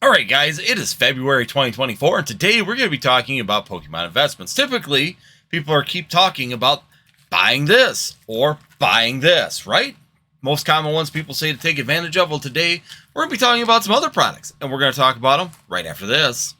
Alright guys, it is February 2024 and today we're going to be talking about Pokemon investments. Typically, people keep talking about buying this or buying this, right? Most common ones people say to take advantage of. Well, today we're going to be talking about some other products and we're going to talk about them right after this.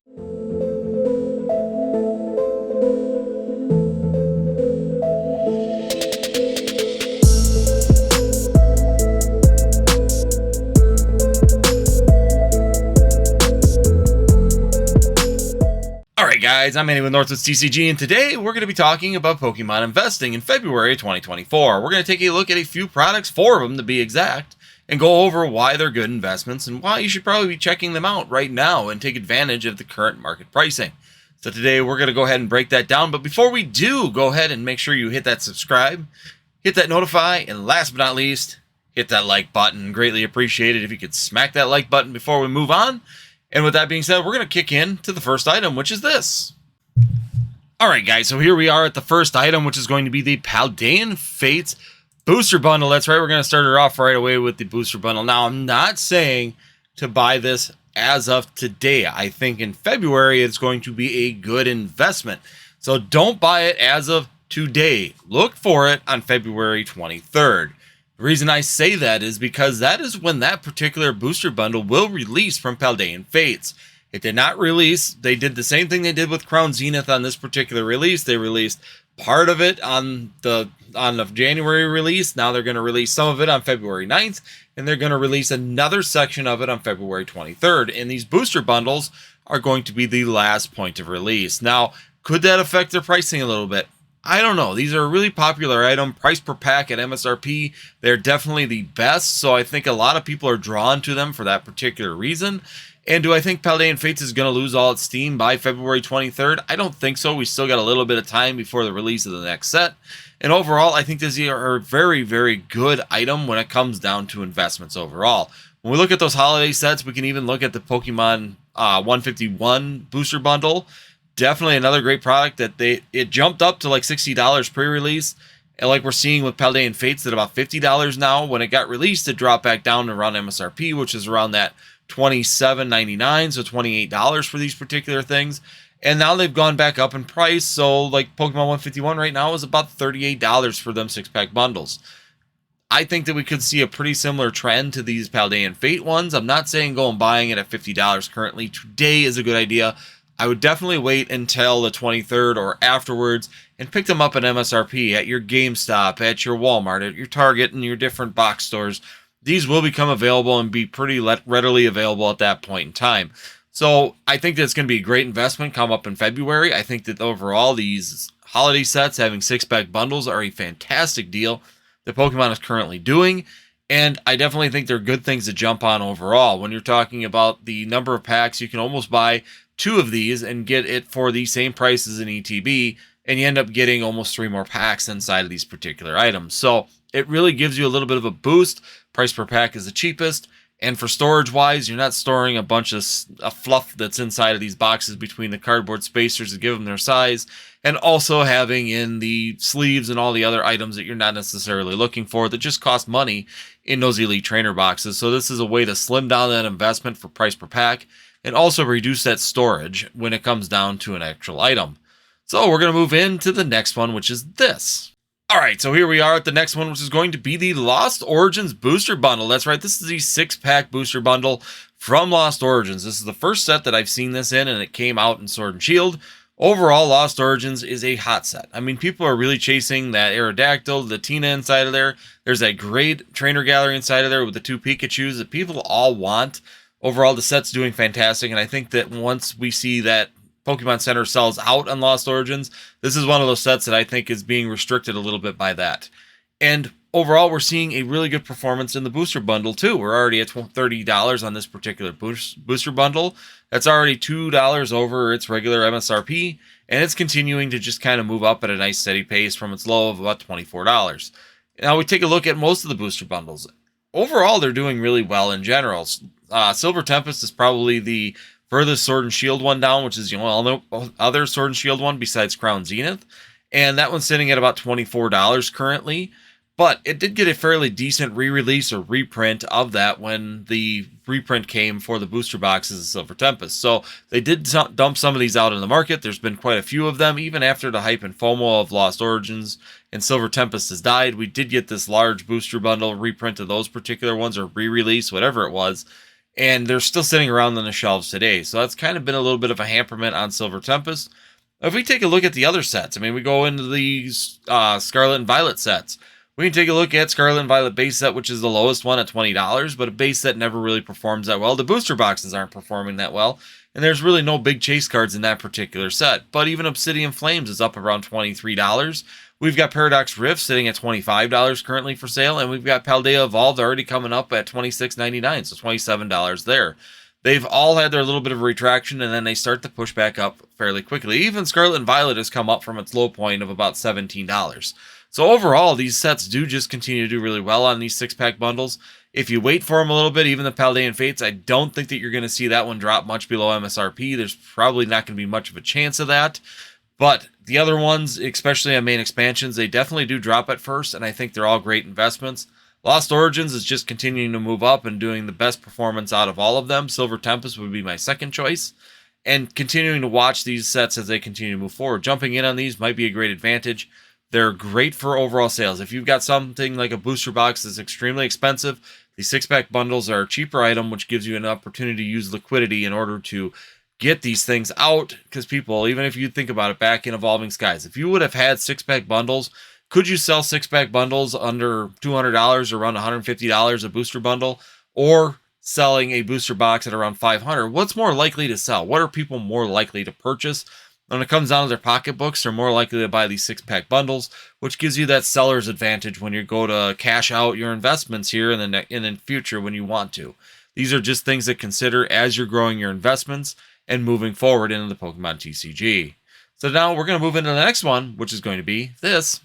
Alright guys, I'm Andy with Northwoods TCG, and today we're going to be talking about Pokemon investing in February 2024. We're going to take a look at a few products, 4 of them to be exact, and go over why they're good investments and why you should probably be checking them out right now and take advantage of the current market pricing. So today we're going to go ahead and break that down, but before we do, go ahead and make sure you hit that subscribe, hit that notify, and last but not least, hit that like button. Greatly appreciated if you could smack that like button before we move on. And with that being said, we're going to kick in to the first item, which is this. Alright guys, so here we are at the first item, which is going to be the Paldean Fates Booster Bundle. That's right, we're going to start it off right away with the Booster Bundle. Now, I'm not saying to buy this as of today. I think in February, it's going to be a good investment. So don't buy it as of today. Look for it on February 23rd. The reason I say that is because that is when that particular booster bundle will release from Paldean Fates. It did not release. They did the same thing they did with Crown Zenith on this particular release. They released part of it on the January release. Now they're going to release some of it on February 9th, and they're going to release another section of it on February 23rd. And these booster bundles are going to be the last point of release. Now, could that affect their pricing a little bit? I don't know. These are a really popular item. Price per pack at MSRP, they're definitely the best. So I think a lot of people are drawn to them for that particular reason. And do I think Paldean Fates is going to lose all its steam by February 23rd? I don't think so. We still got a little bit of time before the release of the next set. And overall, I think these are a very, very good item when it comes down to investments overall. When we look at those holiday sets, we can even look at the Pokemon 151 booster bundle. Definitely another great product that it jumped up to like $60 pre-release, and like we're seeing with Paldean Fates at about $50 now. When it got released, it dropped back down to around MSRP, which is around that $27.99, so $28 for these particular things. And now they've gone back up in price, so like Pokemon 151 right now is about $38 for them 6-pack bundles. I think that we could see a pretty similar trend to these Paldean Fate ones. I'm not saying go and buying it at $50 currently. Today is a good idea. I would definitely wait until the 23rd or afterwards and pick them up at MSRP at your GameStop, at your Walmart, at your Target, and your different box stores. These will become available and be pretty readily available at that point in time. So I think that's going to be a great investment come up in February. I think that overall these holiday sets having 6-pack bundles are a fantastic deal that Pokemon is currently doing. And I definitely think they're good things to jump on overall. When you're talking about the number of packs, you can almost buy 2 of these and get it for the same price as an ETB, and you end up getting almost 3 more packs inside of these particular items. So it really gives you a little bit of a boost. Price per pack is the cheapest, and for storage wise, you're not storing a bunch of fluff that's inside of these boxes between the cardboard spacers to give them their size, and also having in the sleeves and all the other items that you're not necessarily looking for that just cost money in those Elite Trainer boxes. So this is a way to slim down that investment for price per pack and also reduce that storage when it comes down to an actual item. So we're going to move into the next one, which is this. Alright, so here we are at the next one, which is going to be the Lost Origins Booster Bundle. That's right, this is the 6-pack booster bundle from Lost Origins. This is the first set that I've seen this in, and it came out in Sword and Shield. Overall, Lost Origins is a hot set. I mean, people are really chasing that Aerodactyl, the Tina inside of there. There's that great trainer gallery inside of there with the 2 Pikachus that people all want. Overall, the set's doing fantastic, and I think that once we see that Pokemon Center sells out on Lost Origins, this is one of those sets that I think is being restricted a little bit by that. And overall, we're seeing a really good performance in the booster bundle, too. We're already at $30 on this particular booster bundle. That's already $2 over its regular MSRP, and it's continuing to just kind of move up at a nice steady pace from its low of about $24. Now, we take a look at most of the booster bundles. Overall, they're doing really well in general. Silver Tempest is probably the furthest Sword and Shield one down, which is the only other Sword and Shield one besides Crown Zenith. And that one's sitting at about $24 currently. But it did get a fairly decent re-release or reprint of that when the reprint came for the booster boxes of Silver Tempest. So they did dump some of these out in the market. There's been quite a few of them, even after the hype and FOMO of Lost Origins and Silver Tempest has died. We did get this large booster bundle reprint of those particular ones, or re-release, whatever it was. And they're still sitting around on the shelves today. So that's kind of been a little bit of a hamperment on Silver Tempest. If we take a look at the other sets, I mean, we go into these Scarlet and Violet sets. We can take a look at Scarlet and Violet base set, which is the lowest one at $20, but a base set never really performs that well. The booster boxes aren't performing that well, and there's really no big chase cards in that particular set. But even Obsidian Flames is up around $23. We've got Paradox Rift sitting at $25 currently for sale, and we've got Paldea Evolved already coming up at $26.99, so $27 there. They've all had their little bit of a retraction, and then they start to push back up fairly quickly. Even Scarlet and Violet has come up from its low point of about $17. So overall, these sets do just continue to do really well on these 6-pack bundles. If you wait for them a little bit, even the Paldean Fates, I don't think that you're going to see that one drop much below MSRP. There's probably not going to be much of a chance of that. But the other ones, especially on main expansions, they definitely do drop at first, and I think they're all great investments. Lost Origins is just continuing to move up and doing the best performance out of all of them. Silver Tempest would be my second choice. And continuing to watch these sets as they continue to move forward. Jumping in on these might be a great advantage. They're great for overall sales. If you've got something like a booster box that's extremely expensive, the 6-pack bundles are a cheaper item, which gives you an opportunity to use liquidity in order to get these things out. Because people, even if you think about it, back in Evolving Skies, if you would have had 6-pack bundles, could you sell 6-pack bundles under $200 or around $150 a booster bundle, or selling a booster box at around $500? What's more likely to sell? What are people more likely to purchase? When it comes down to their pocketbooks, they're more likely to buy these 6-pack bundles, which gives you that seller's advantage when you go to cash out your investments here in the future when you want to. These are just things to consider as you're growing your investments and moving forward into the Pokemon TCG. So now we're going to move into the next one, which is going to be this.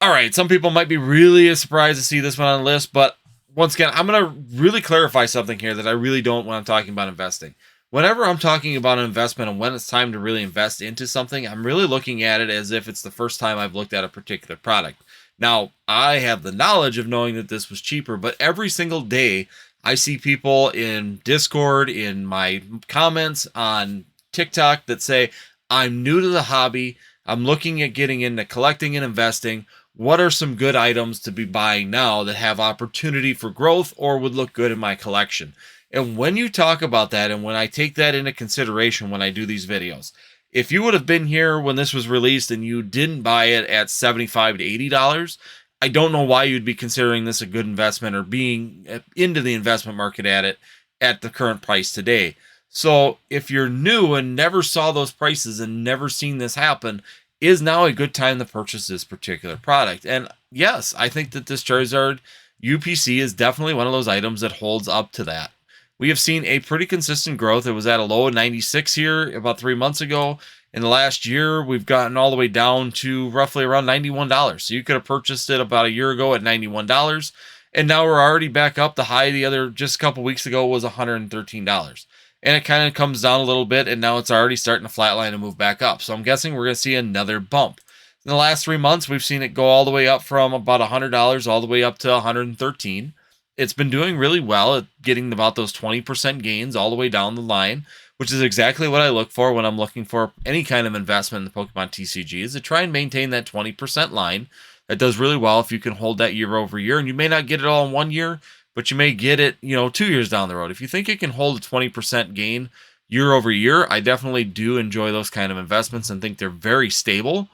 All right, some people might be really surprised to see this one on the list, but once again, I'm going to really clarify something here that I really don't when I'm talking about investing. Whenever I'm talking about an investment and when it's time to really invest into something, I'm really looking at it as if it's the first time I've looked at a particular product. Now, I have the knowledge of knowing that this was cheaper, but every single day I see people in Discord, in my comments on TikTok that say, I'm new to the hobby, I'm looking at getting into collecting and investing. What are some good items to be buying now that have opportunity for growth or would look good in my collection? And when you talk about that, and when I take that into consideration when I do these videos, if you would have been here when this was released and you didn't buy it at $75 to $80, I don't know why you'd be considering this a good investment or being into the investment market at it at the current price today. So if you're new and never saw those prices and never seen this happen, is now a good time to purchase this particular product. And yes, I think that this Charizard UPC is definitely one of those items that holds up to that. We have seen a pretty consistent growth. It was at a low of 96 here about 3 months ago. In the last year, we've gotten all the way down to roughly around $91. So you could have purchased it about a year ago at $91. And now we're already back up. The high just a couple weeks ago was $113. And it kind of comes down a little bit, and now it's already starting to flatline and move back up. So I'm guessing we're going to see another bump. In the last 3 months, we've seen it go all the way up from about $100 all the way up to $113. It's been doing really well at getting about those 20% gains all the way down the line, which is exactly what I look for when I'm looking for any kind of investment in the Pokemon TCG, is to try and maintain that 20% line. That does really well if you can hold that year over year, and you may not get it all in 1 year, but you may get it, 2 years down the road. If you think it can hold a 20% gain year over year, I definitely do enjoy those kind of investments and think they're very stable.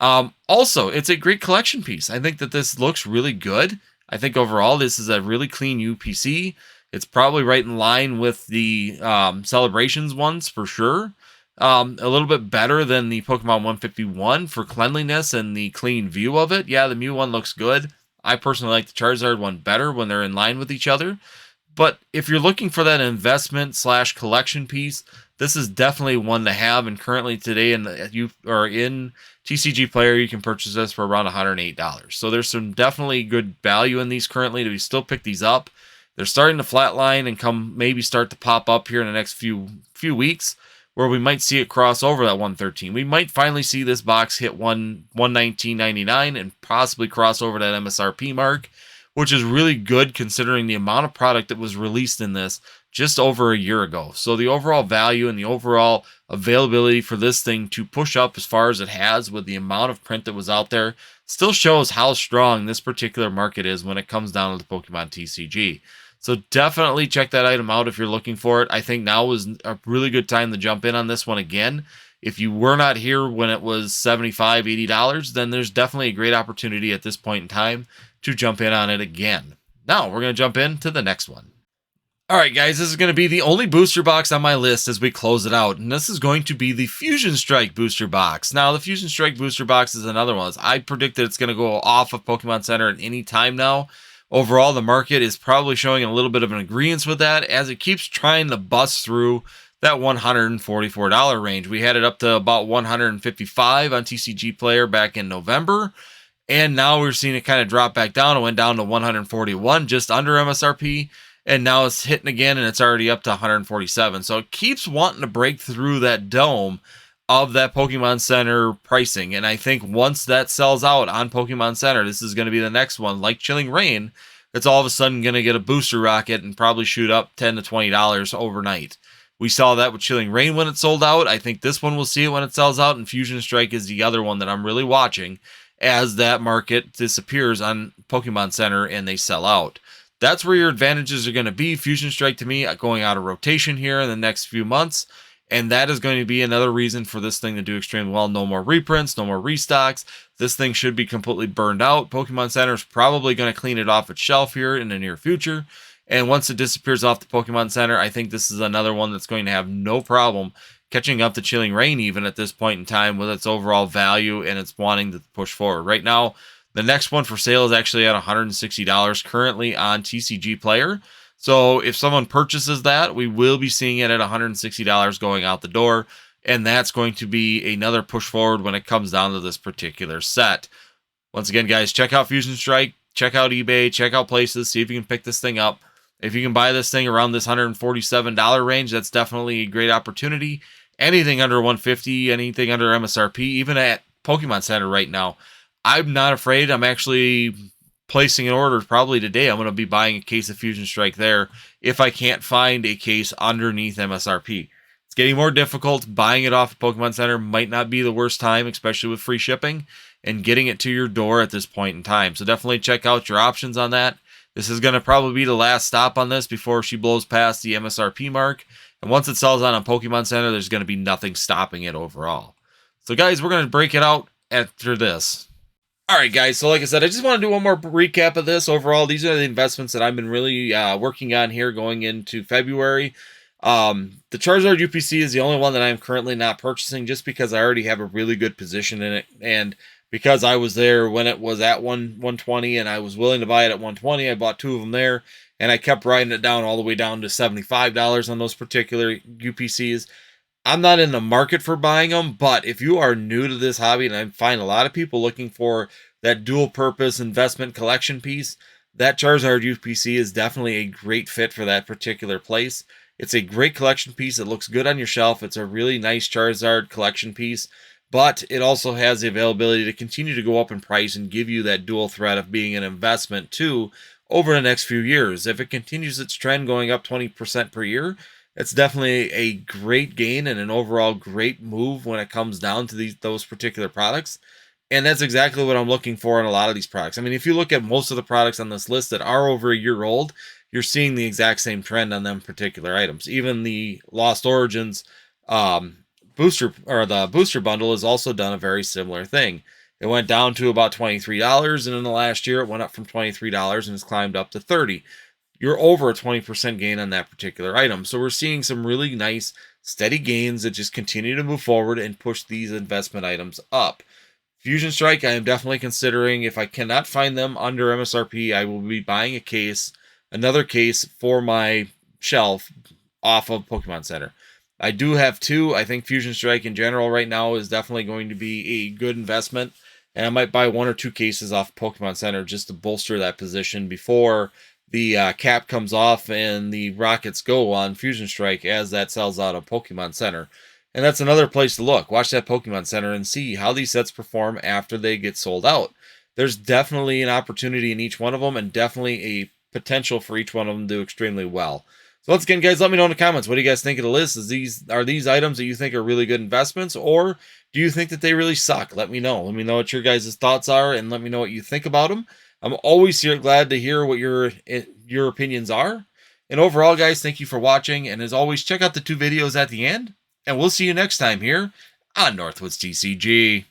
Also, it's a great collection piece. I think that this looks really good. I think overall this is a really clean UPC. It's probably right in line with the Celebrations ones for sure. A little bit better than the Pokemon 151 for cleanliness and the clean view of it. Yeah, the Mew one looks good. I personally like the Charizard one better when they're in line with each other. But if you're looking for that investment / collection piece, this is definitely one to have. And currently today in TCG Player, you can purchase this for around $108. So there's some definitely good value in these currently. Do we still pick these up? They're starting to flatline and maybe start to pop up here in the next few weeks, where we might see it cross over that 113. We might finally see this box hit 119.99 and possibly cross over that MSRP mark, which is really good considering the amount of product that was released in this just over a year ago. So the overall value and the overall availability for this thing to push up as far as it has with the amount of print that was out there still shows how strong this particular market is when it comes down to the Pokemon TCG. So definitely check that item out if you're looking for it. I think now is a really good time to jump in on this one again. If you were not here when it was $75, $80, then there's definitely a great opportunity at this point in time to jump in on it again. Now we're going to jump into the next one. All right, guys, this is going to be the only booster box on my list as we close it out, and this is going to be the Fusion Strike booster box. Now, the Fusion Strike booster box is another one. I predict that it's going to go off of Pokemon Center at any time now. Overall, the market is probably showing a little bit of an agreement with that as it keeps trying to bust through that $144 range. We had it up to about $155 on TCG Player back in November, and now we're seeing it kind of drop back down. It went down to $141, just under MSRP. And now it's hitting again, and it's already up to 147. So it keeps wanting to break through that dome of that Pokemon Center pricing. And I think once that sells out on Pokemon Center, this is going to be the next one, like Chilling Reign, it's all of a sudden going to get a booster rocket and probably shoot up $10 to $20 overnight. We saw that with Chilling Reign when it sold out. I think this one will see it when it sells out, and Fusion Strike is the other one that I'm really watching as that market disappears on Pokemon Center and they sell out. That's where your advantages are going to be. Fusion Strike, to me, going out of rotation here in the next few months. And that is going to be another reason for this thing to do extremely well. No more reprints, no more restocks. This thing should be completely burned out. Pokemon Center is probably going to clean it off its shelf here in the near future. And once it disappears off the Pokemon Center, I think this is another one that's going to have no problem catching up to Chilling Reign even at this point in time with its overall value and its wanting to push forward. Right now, the next one for sale is actually at $160 currently on TCG Player. So if someone purchases that, we will be seeing it at $160 going out the door. And that's going to be another push forward when it comes down to this particular set. Once again, guys, check out Fusion Strike, check out eBay, check out places, see if you can pick this thing up. If you can buy this thing around this $147 range, that's definitely a great opportunity. Anything under $150, anything under MSRP, even at Pokemon Center right now, I'm not afraid. I'm actually placing an order probably today. I'm going to be buying a case of Fusion Strike there if I can't find a case underneath MSRP. It's getting more difficult. Buying it off of Pokemon Center might not be the worst time, especially with free shipping and getting it to your door at this point in time. So definitely check out your options on that. This is going to probably be the last stop on this before she blows past the MSRP mark. And once it sells out on Pokemon Center, there's going to be nothing stopping it overall. So guys, we're going to break it out after this. All right, guys, so like I said, I just want to do one more recap of this. Overall, these are the investments that I've been really working on here going into February. The Charizard UPC is the only one that I'm currently not purchasing just because I already have a really good position in it. And because I was there when it was at 120 and I was willing to buy it at 120, I bought two of them there. And I kept riding it down all the way down to $75 on those particular UPCs. I'm not in the market for buying them, but if you are new to this hobby, and I find a lot of people looking for that dual purpose investment collection piece, that Charizard UPC is definitely a great fit for that particular place. It's a great collection piece. It looks good on your shelf. It's a really nice Charizard collection piece, but it also has the availability to continue to go up in price and give you that dual threat of being an investment too over the next few years. If it continues its trend going up 20% per year, it's definitely a great gain and an overall great move when it comes down to those particular products. And that's exactly what I'm looking for in a lot of these products. I mean, if you look at most of the products on this list that are over a year old, you're seeing the exact same trend on them particular items. Even the Lost Origins booster or the booster bundle has also done a very similar thing. It went down to about $23, and in the last year it went up from $23 and has climbed up to $30. You're over a 20% gain on that particular item. So we're seeing some really nice, steady gains that just continue to move forward and push these investment items up. Fusion Strike, I am definitely considering. If I cannot find them under MSRP, I will be buying a case, another case for my shelf off of Pokemon Center. I do have two. I think Fusion Strike in general right now is definitely going to be a good investment. And I might buy one or two cases off Pokemon Center just to bolster that position before the cap comes off and the rockets go on Fusion Strike as that sells out of Pokemon Center. And that's another place to look. Watch that Pokemon Center and see how these sets perform after they get sold out. There's definitely an opportunity in each one of them, and definitely a potential for each one of them to do extremely well. So once again, guys, let me know in the comments. What do you guys think of the list? Are these items that you think are really good investments, or do you think that they really suck? Let me know. Let me know what your guys' thoughts are, and let me know what you think about them. I'm always glad to hear what your opinions are. And overall, guys, thank you for watching. And as always, check out the 2 videos at the end. And we'll see you next time here on Northwoods TCG.